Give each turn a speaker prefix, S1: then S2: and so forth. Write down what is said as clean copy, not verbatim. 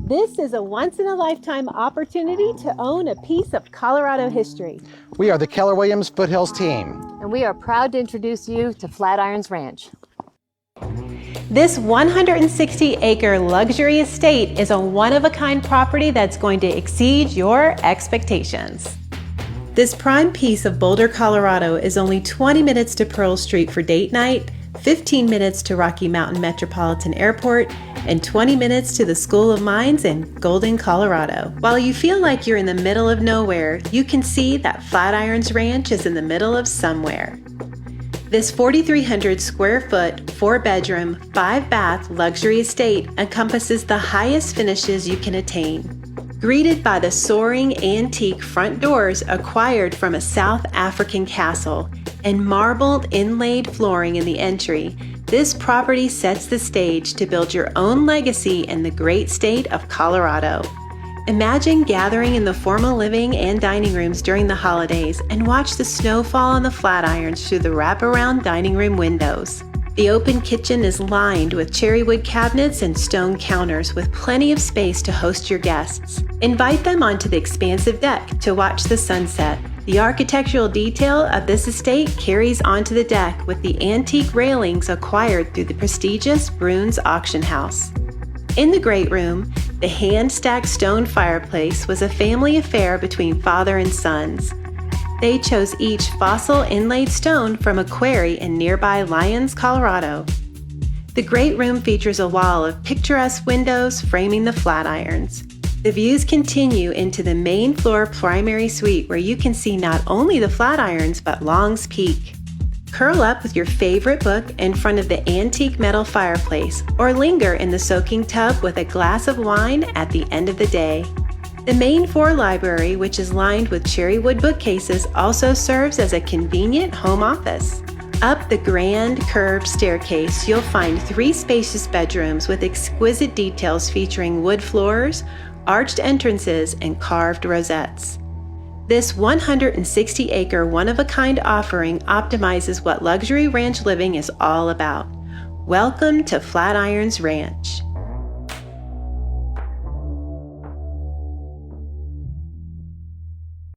S1: This is a once-in-a-lifetime opportunity to own a piece of Colorado history.
S2: We are the Keller Williams Foothills team.
S3: And we are proud to introduce you to Flatirons Ranch.
S1: This 160-acre luxury estate is a one-of-a-kind property that's going to exceed your expectations. This prime piece of Boulder, Colorado is only 20 minutes to Pearl Street for date night, 15 minutes to Rocky Mountain Metropolitan Airport, and 20 minutes to the School of Mines in Golden, Colorado. While you feel like you're in the middle of nowhere, you can see that Flatirons Ranch is in the middle of somewhere. This 4,300 square foot, 4-bedroom, 5-bath luxury estate encompasses the highest finishes you can attain. Greeted by the soaring antique front doors acquired from a South African castle and marbled inlaid flooring in the entry, this property sets the stage to build your own legacy in the great state of Colorado. Imagine gathering in the formal living and dining rooms during the holidays and watch the snow fall on the Flatirons through the wraparound dining room windows. The open kitchen is lined with cherry wood cabinets and stone counters with plenty of space to host your guests. Invite them onto the expansive deck to watch the sunset. The architectural detail of this estate carries onto the deck with the antique railings acquired through the prestigious Bruns auction house. In the great room, the hand-stacked stone fireplace was a family affair between father and sons. They chose each fossil inlaid stone from a quarry in nearby Lyons, Colorado. The great room features a wall of picturesque windows framing the Flatirons. The views continue into the main floor primary suite where you can see not only the Flatirons but Longs Peak. Curl up with your favorite book in front of the antique metal fireplace or linger in the soaking tub with a glass of wine at the end of the day. The main floor library, which is lined with cherry wood bookcases, also serves as a convenient home office. Up the grand curved staircase, you'll find 3 spacious bedrooms with exquisite details featuring wood floors, arched entrances, and carved rosettes. This 160-acre one-of-a-kind offering optimizes what luxury ranch living is all about. Welcome to Flatirons Ranch.